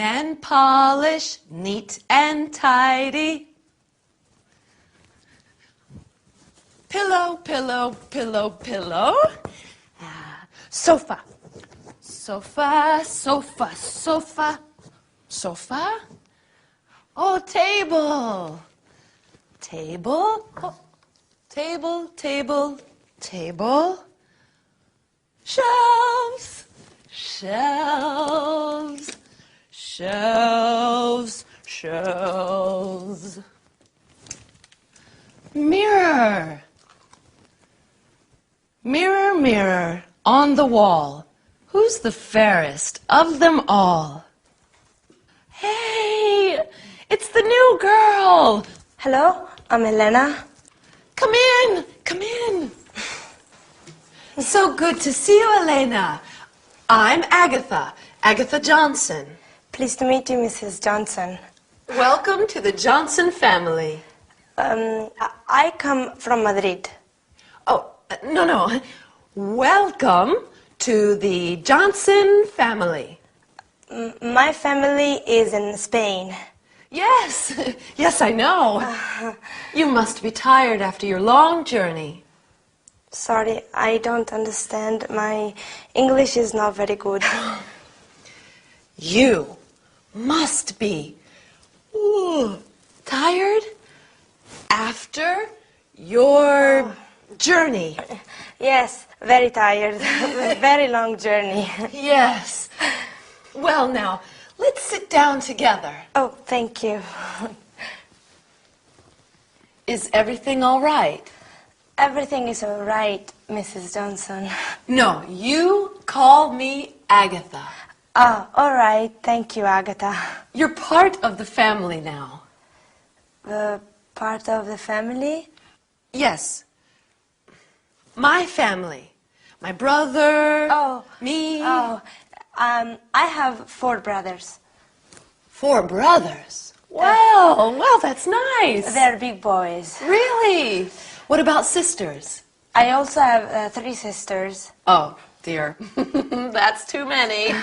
and polish, neat and tidy. Pillow, pillow, pillow, pillow. Sofa. Sofa, sofa, sofa, sofa. Oh, table. Table. Oh, table, table, table. Shelves. Shelves. Shelves. Shelves. Mirror. Mirror, mirror, on the wall, who's the fairest of them all? Hey, it's the new girl. Hello, I'm Elena. Come in, come in. So good to see you, Elena. I'm Agatha, Agatha Johnson. Pleased to meet you, Mrs. Johnson. Welcome to the Johnson family. I come from Madrid. Oh, no. Welcome to the Johnson family. My family is in Spain. Yes, yes, I know. You must be tired after your long journey. Sorry, I don't understand. My English is not very good. You must be tired after your journey. Yes, very tired. Very long journey. Yes. Well, now, let's sit down together. Oh, thank you. Is everything all right? Everything is all right, Mrs. Johnson. No, you call me Agatha. Ah, all right. Thank you, Agatha. You're part of the family now. Part of the family? Yes. My family. My brother. Oh. Me. Oh, I have 4 brothers. 4 brothers. Well, that's nice. They're big boys. Really? What about sisters? I also have 3 sisters. Oh, dear. That's too many.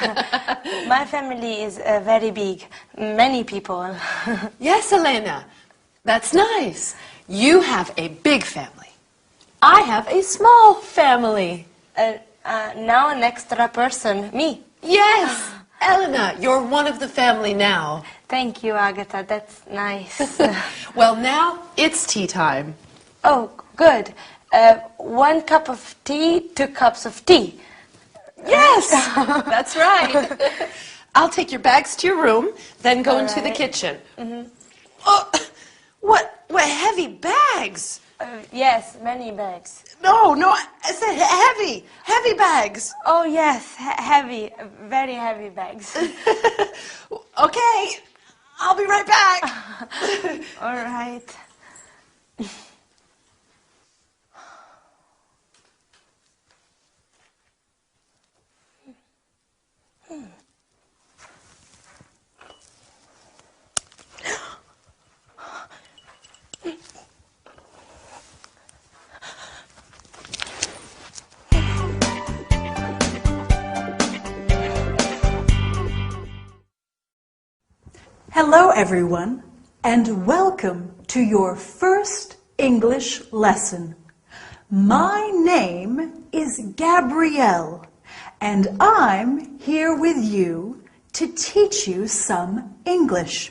My family is very big. Many people. Yes, Elena. That's nice. You have a big family. I have a small family. Now an extra person, me. Yes, Elena, you're one of the family now. Thank you, Agatha. That's nice. Well, now it's tea time. Oh, good. 1 cup of tea, 2 cups of tea. Yes, that's right. I'll take your bags to your room, then go into the right. kitchen. Oh, what heavy bags? Yes, many bags. No, I said heavy bags. Oh, yes, heavy, very heavy bags. Okay, I'll be right back. All right. Hello everyone, and welcome to your first English lesson. My name is Gabrielle, and I'm here with you to teach you some English.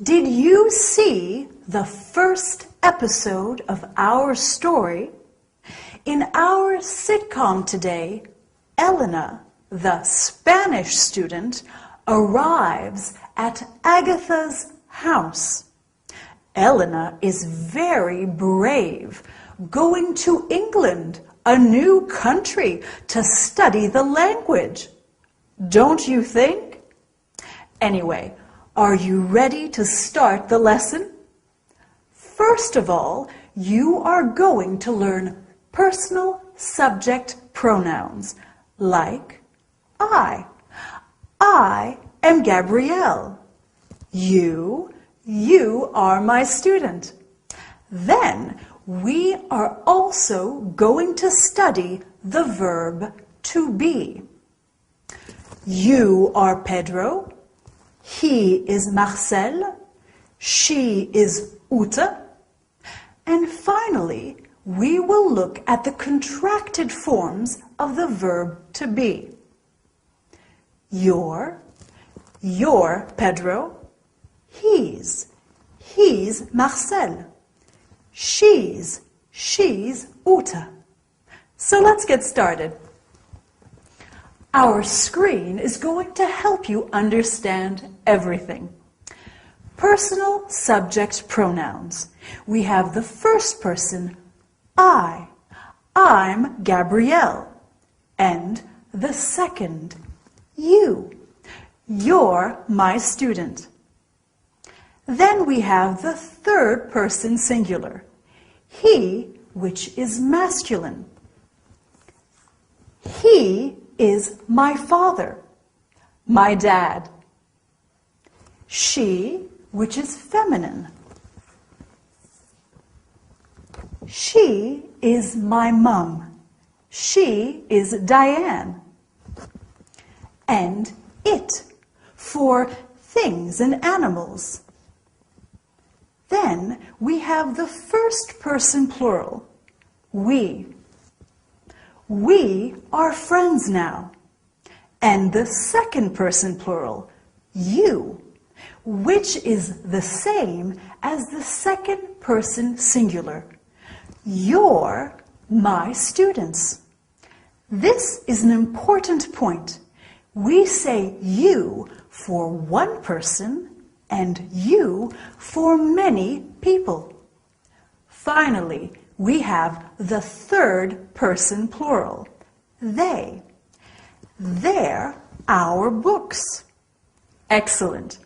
Did you see the first episode of our story? In our sitcom today, Elena, the Spanish student, arrives at Agatha's house. Elena is very brave, going to England, a new country, to study the language. Don't you think? Anyway, are you ready to start the lesson? First of all, you are going to learn personal subject pronouns like I. I am Gabrielle. You are my student. Then we are also going to study the verb to be. You are Pedro. He is Marcel. She is Ute. And finally, we will look at the contracted forms of the verb to be. Your Pedro. He's Marcel. She's Ute. So let's get started. Our screen is going to help you understand everything. Personal subject pronouns. We have the first person, I. I'm Gabrielle. And the second, you. You're my student. Then we have the third person singular, he, which is masculine. He is my father, my dad. She, which is feminine. She is my mum. She is Diane. And it, for things and animals. Then we have the first person plural, we. We are friends now. And the second person plural, you, which is the same as the second person singular. You're my students. This is an important point. We say you for one person and you for many people. Finally, we have the third person plural, they. They're our books. Excellent.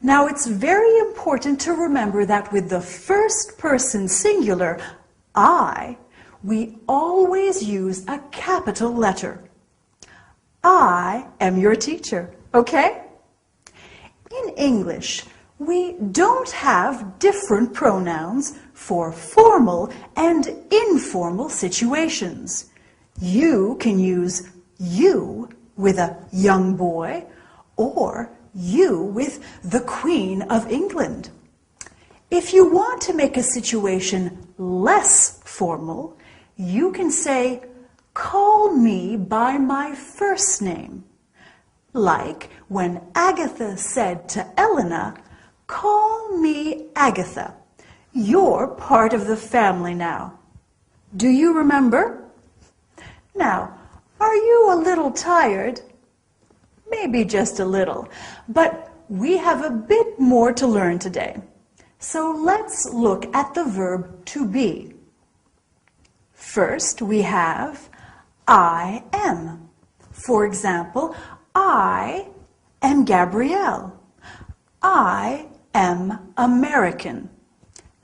Now it's very important to remember that with the first person singular, I, we always use a capital letter. I am your teacher, okay? In English, we don't have different pronouns for formal and informal situations. You can use you with a young boy or you with the Queen of England. If you want to make a situation less formal, you can say, call me by my first name. Like when Agatha said to Elena, call me Agatha. You're part of the family now. Do you remember? Now, are you a little tired? Maybe just a little, but we have a bit more to learn today. So let's look at the verb to be. First, we have I am. For example, I am Gabrielle. I am American.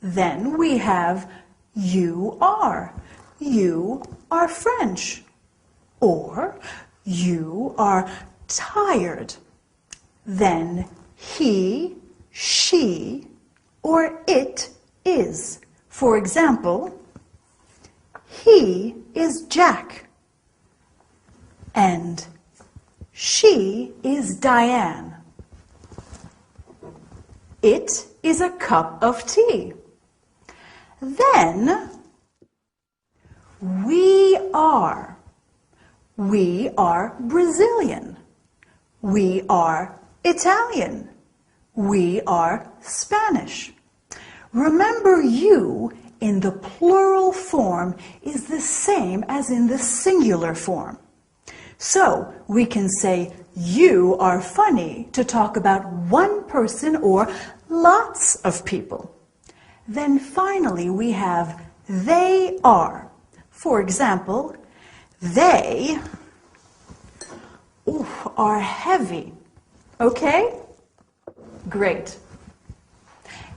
Then we have you are. You are French. Or you are tired. Then he, she, or it is. For example, he is Jack. And she is Diane. It is a cup of tea. Then we are. We are Brazilian. We are Italian. We are Spanish. Remember, you in the plural form is the same as in the singular form. So we can say you are funny to talk about one person or lots of people. Then finally we have they are. For example, they are heavy. Okay? Great.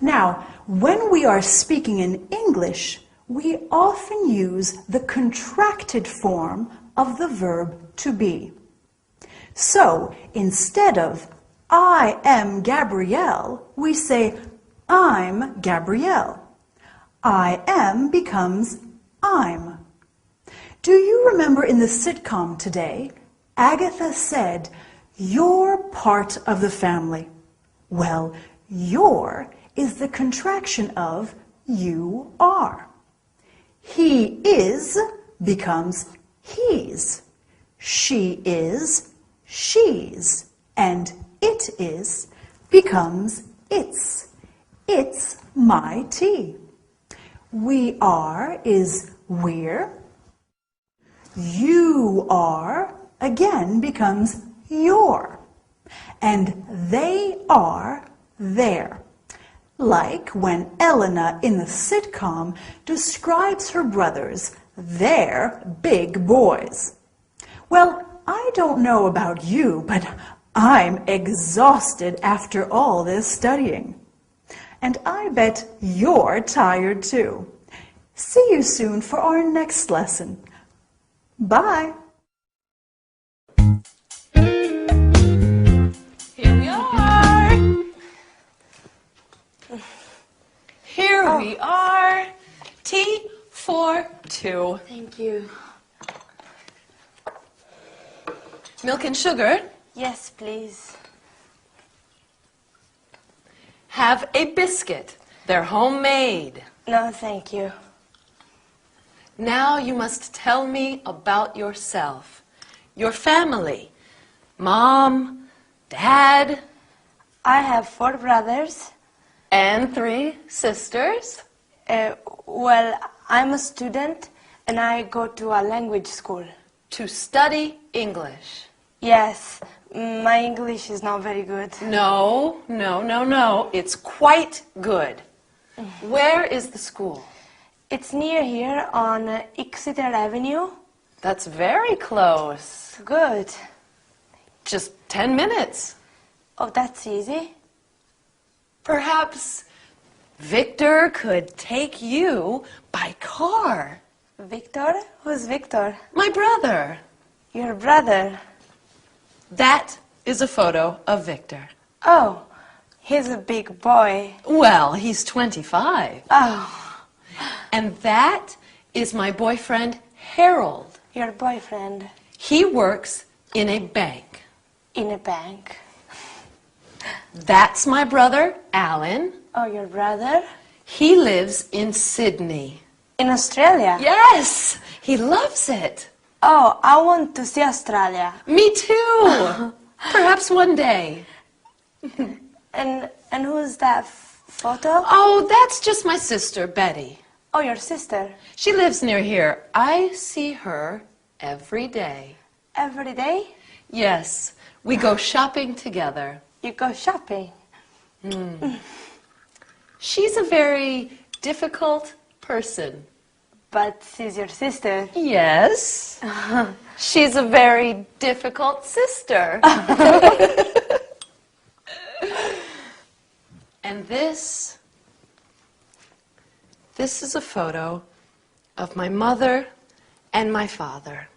Now, when we are speaking in English, we often use the contracted form of the verb to be. So, instead of I am Gabrielle, we say I'm Gabrielle. I am becomes I'm. Do you remember in the sitcom today, Agatha said, you're part of the family. Well, your is the contraction of you are. He is becomes he's. She is she's. And it is becomes its. It's my tea. We are is we're. You are again becomes your. And they are their. Like when Elena in the sitcom describes her brothers, they're big boys. Well, I don't know about you, but I'm exhausted after all this studying. And I bet you're tired too. See you soon for our next lesson. Bye. Here we are. Here we are. Tea for two. Thank you. Milk and sugar. Yes, please. Have a biscuit. They're homemade. No, thank you. Now you must tell me about yourself. Your family. Mom, Dad, I have 4 brothers. and 3 sisters. Well, I'm a student and I go to a language school. To study English. Yes, my English is not very good. No. It's quite good. Where is the school? It's near here on Exeter Avenue. That's very close. Good. Just 10 minutes. Oh, that's easy. Perhaps Victor could take you by car. Victor? Who's Victor? My brother. Your brother. That is a photo of Victor. Oh, he's a big boy. Well, he's 25. Oh, And that is my boyfriend, Harold. your boyfriend He works in a bank. in a bank. That's my brother, Alan. Oh, your brother? He lives in Sydney. In Australia? Yes, he loves it. Oh, I want to see Australia. Me too. Perhaps one day. And who's that photo? Oh, that's just my sister, Betty. Oh, your sister. She lives near here. I see her every day. Every day? Yes, we go shopping together. You go shopping. She's a very difficult person. But she's your sister. Yes. She's a very difficult sister. And this is a photo of my mother and my father.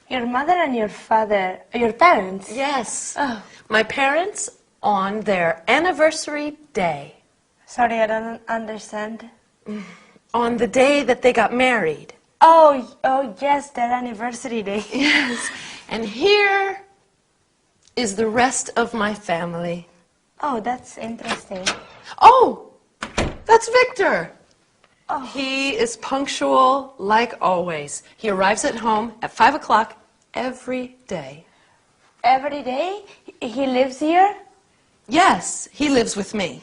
Your mother and your father, your parents? Yes. Oh. My parents on their anniversary day. Sorry, I don't understand. On the day that they got married. Oh, yes, their anniversary day. Yes. And here is the rest of my family. Oh, that's interesting. Oh, that's Victor. Oh. He is punctual like always. He arrives at home at 5 o'clock every day. Every day? He lives here? Yes, he lives with me.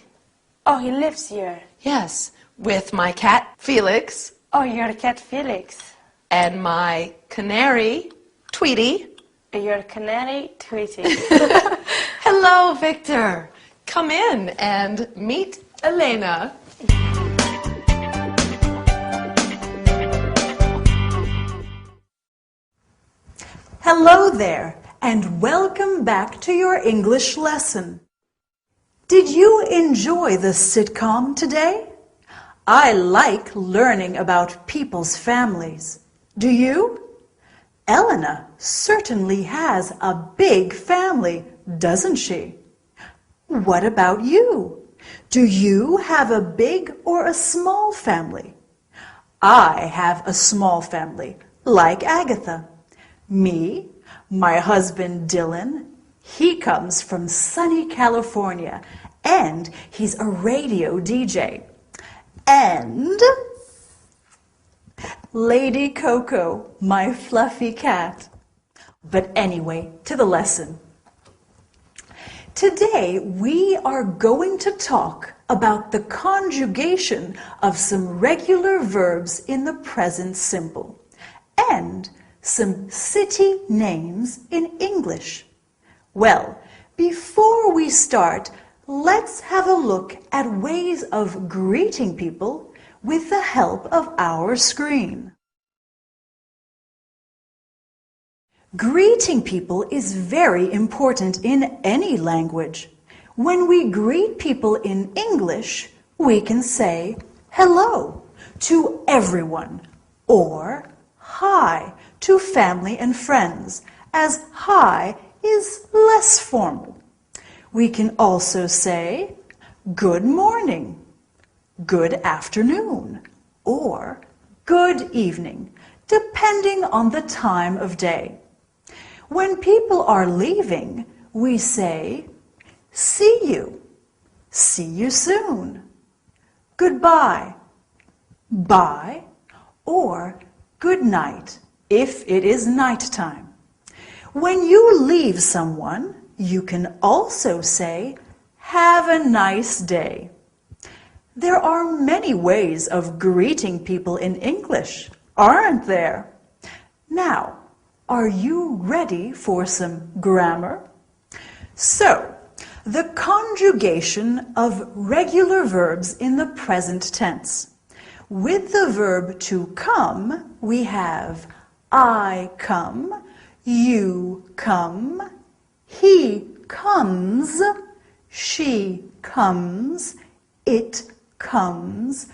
Oh, he lives here. Yes, with my cat, Felix, Oh, your cat Felix. and my canary, Tweety. Your canary Tweety. Hello, Victor. Come in and meet Elena. Hello there, and welcome back to your English lesson. Did you enjoy the sitcom today? I like learning about people's families. Do you? Elena certainly has a big family, doesn't she? What about you? Do you have a big or a small family? I have a small family, like Agatha. Me, my husband Dylan, he comes from sunny California, and he's a radio DJ. And Lady Coco, my fluffy cat. But anyway, to the lesson. Today we are going to talk about the conjugation of some regular verbs in the present simple and some city names in English. Well, before we start, let's have a look at ways of greeting people with the help of our screen. Greeting people is very important in any language. When we greet people in English, we can say hello to everyone or hi to family and friends, as hi is less formal. We can also say good morning, good afternoon, or good evening, depending on the time of day. When people are leaving, we say see you soon, goodbye, bye, or good night if it is nighttime. When you leave someone, you can also say have a nice day. There are many ways of greeting people in English, aren't there? Now, are you ready for some grammar? So, the conjugation of regular verbs in the present tense. With the verb to come, we have I come, you come, he comes, she comes, it comes,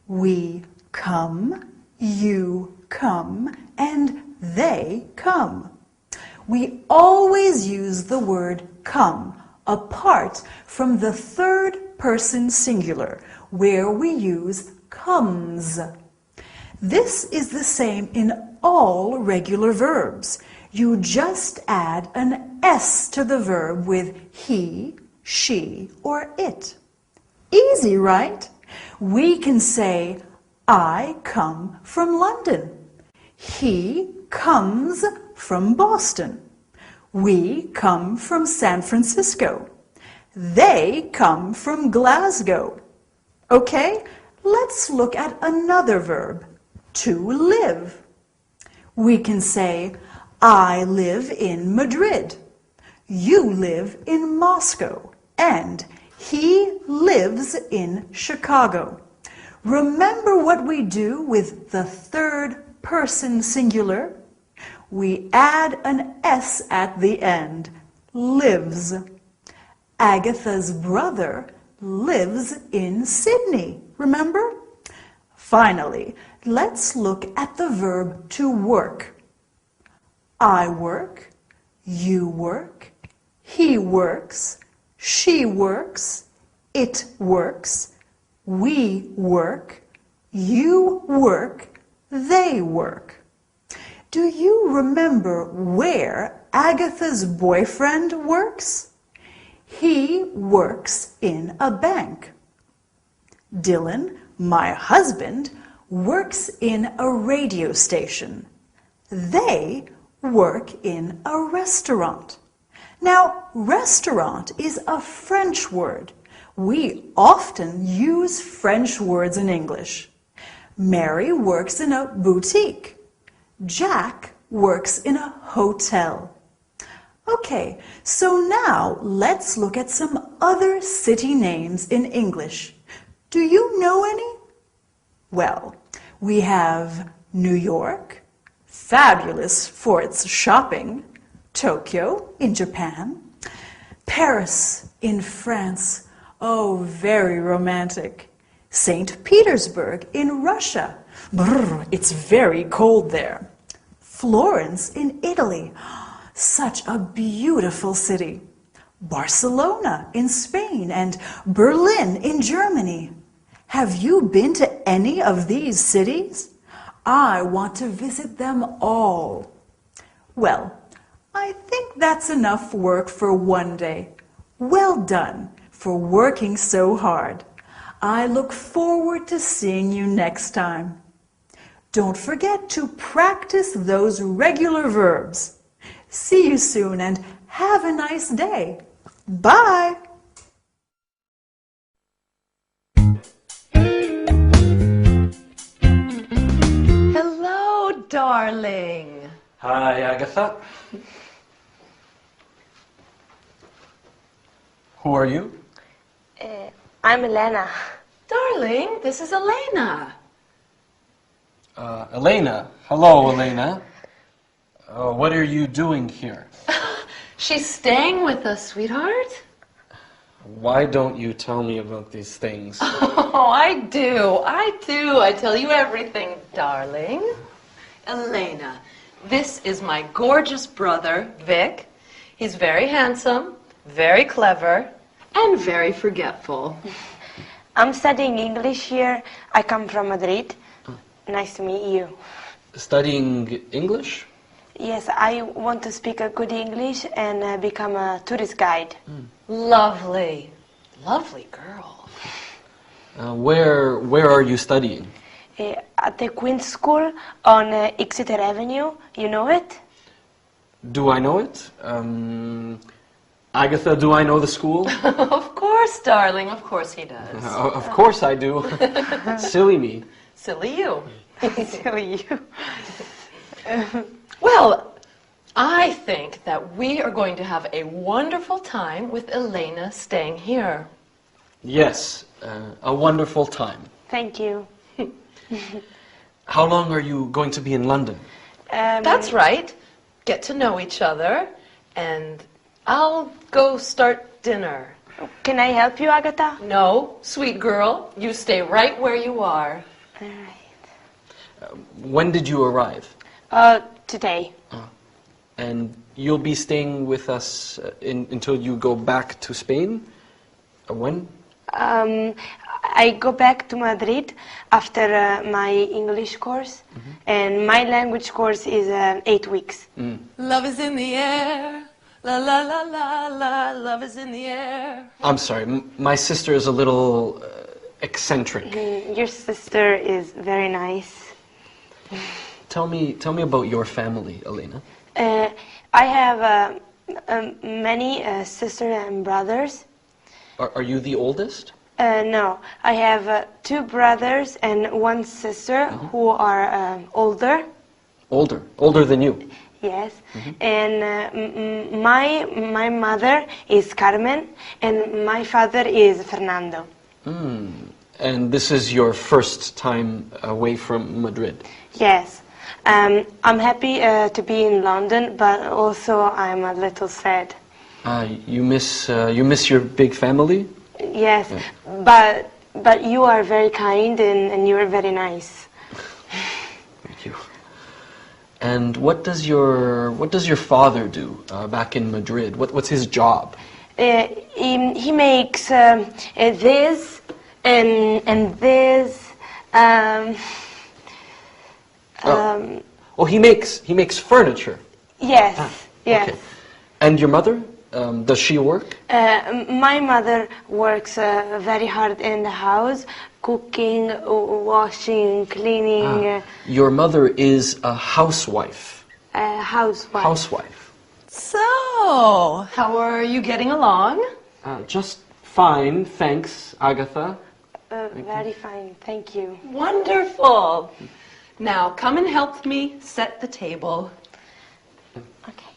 we come, you come, and they come. We always use the word come apart from the third person singular, where we use comes. This is the same in all regular verbs. You just add an S to the verb with he, she, or it. Easy, right? We can say, I come from London. He comes from Boston. We come from San Francisco. They come from Glasgow. Okay, let's look at another verb, to live. We can say, I live in Madrid. You live in Moscow. And he lives in Chicago. Remember what we do with the third person singular? We add an S at the end, lives. Agatha's brother lives in Sydney, remember? Finally, let's look at the verb to work. I work, you work, he works, she works, it works, we work, you work, they work. Do you remember where Agatha's boyfriend works? He works in a bank. Dylan, my husband, works in a radio station. They work in a restaurant. Now, restaurant is a French word. We often use French words in English. Mary works in a boutique. Jack works in a hotel. Okay, so now let's look at some other city names in English. Do you know any? Well, we have New York, fabulous for its shopping, Tokyo in Japan, Paris in France, oh, very romantic, St. Petersburg in Russia, brr, it's very cold there, Florence in Italy, such a beautiful city, Barcelona in Spain, and Berlin in Germany. Have you been to any of these cities? I want to visit them all. Well, I think that's enough work for one day. Well done for working so hard. I look forward to seeing you next time. Don't forget to practice those regular verbs. See you soon and have a nice day. Bye! Hello, darling. Hi, Agatha. Who are you? I'm Elena. Darling, this is Elena. Elena. Hello, Elena. What are you doing here? She's staying with us, sweetheart. Why don't you tell me about these things? Oh, I do. I tell you everything, darling. Elena, this is my gorgeous brother, Vic. He's very handsome, very clever, and very forgetful. I'm studying English here. I come from Madrid. Nice to meet you. Studying English? Yes, I want to speak a good English and become a tourist guide. Lovely. Lovely girl. Where are you studying? At the Queen's School on Exeter Avenue. You know it? Do I know it? Agatha, do I know the school? Of course, darling. Of course he does. Of course I do. Silly me. Silly you. Silly you. Well, I think that we are going to have a wonderful time with Elena staying here. Yes, a wonderful time. Thank you. How long are you going to be in London? That's right. Get to know each other, and I'll go start dinner. Can I help you, Agatha? No, sweet girl, you stay right where you are. All right. When did you arrive? Today. And you'll be staying with us until you go back to Spain? When? I go back to Madrid after my English course, and my language course is 8 weeks. Love is in the air. La la la la la. Love is in the air. I'm sorry, my sister is a little eccentric. Your sister is very nice. Tell me about your family, Elena. I have many sisters and brothers. Are you the oldest? No, I have 2 brothers and 1 sister who are older. Older than you? Yes, and my mother is Carmen and my father is Fernando. And this is your first time away from Madrid? Yes, I'm happy to be in London, but also I'm a little sad. You miss your big family? Yes, but you are very kind and you are very nice. Thank you. And what does your father do back in Madrid? What's his job? He makes this and this. He makes furniture. Yes, yes. Okay. And your mother? Does she work? My mother works very hard in the house, cooking, washing, cleaning. Your mother is a housewife. Housewife. Housewife. So, how are you getting along? Just fine, thanks, Agatha. Very fine, thank you. Wonderful. Now, come and help me set the table. Okay.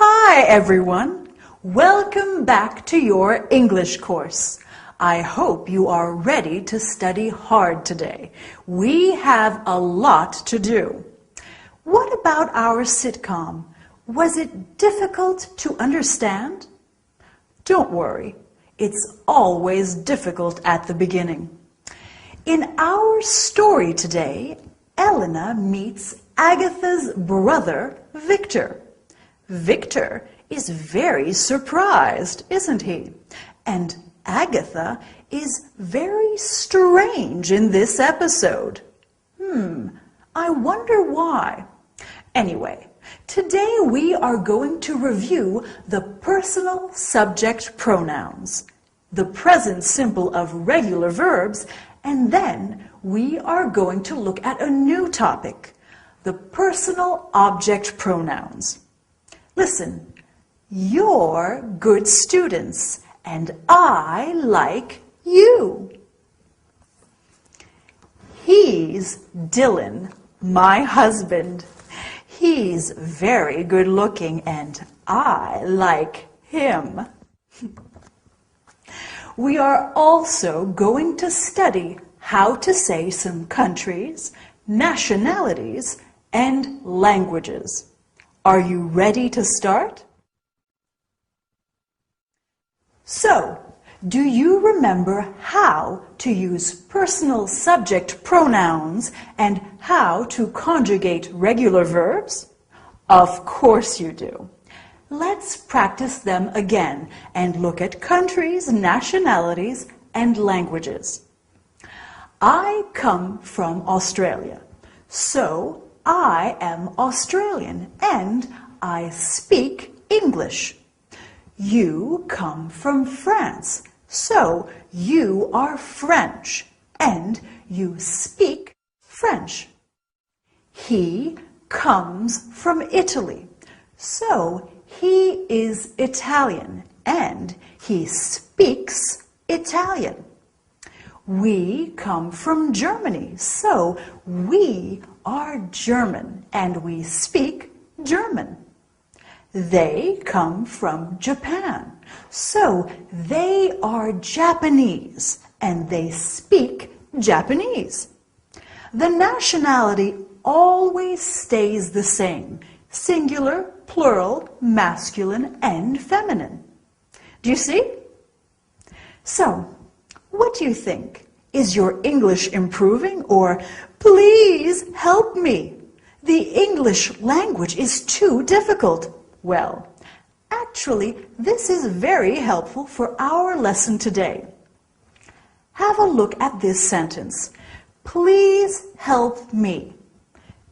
Hi everyone! Welcome back to your English course. I hope you are ready to study hard today. We have a lot to do. What about our sitcom? Was it difficult to understand? Don't worry, it's always difficult at the beginning. In our story today, Elena meets Agatha's brother, Victor. Victor is very surprised, isn't he? And Agatha is very strange in this episode. I wonder why. Anyway, today we are going to review the personal subject pronouns, the present simple of regular verbs, and then we are going to look at a new topic, the personal object pronouns. Listen, you're good students, and I like you. He's Dylan, my husband. He's very good looking, and I like him. We are also going to study how to say some countries, nationalities, and languages. Are you ready to start? So, do you remember how to use personal subject pronouns and how to conjugate regular verbs? Of course you do. Let's practice them again and look at countries, nationalities, and languages. I come from Australia, so I am Australian and I speak English. You come from France, so you are French and you speak French. He comes from Italy, so he is Italian and he speaks Italian. We come from Germany, so we are German and we speak German. They come from Japan, so they are Japanese and they speak Japanese. The nationality always stays the same, singular, plural, masculine, and feminine. Do you see? So, what do you think? Is your English improving, or please help me? The English language is too difficult. Well, actually, this is very helpful for our lesson today. Have a look at this sentence. Please help me.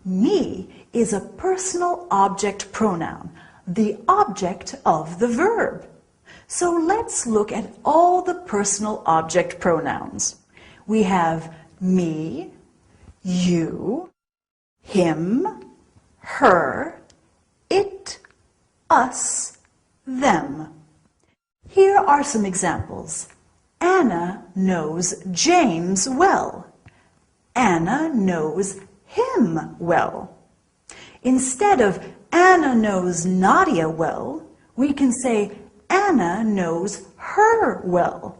Me is a personal object pronoun, the object of the verb. So let's look at all the personal object pronouns. We have me, you, him, her, it, us, them. Here are some examples. Anna knows James well. Anna knows him well. Instead of Anna knows Nadia well, we can say Anna knows her well.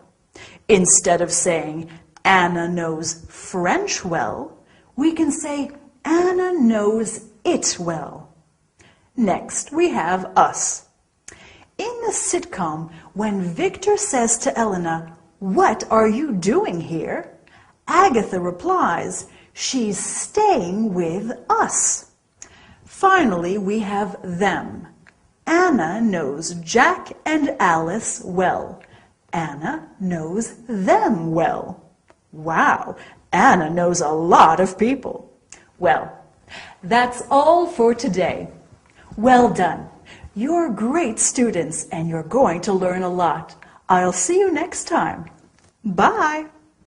Instead of saying Anna knows French well, we can say Anna knows it well. Next, we have us. In the sitcom, when Victor says to Elena, "What are you doing here?" Agatha replies, "She's staying with us." Finally, we have them. Anna knows Jack and Alice well. Anna knows them well. Wow, Anna knows a lot of people. Well, that's all for today. Well done. You're great students and you're going to learn a lot. I'll see you next time. Bye.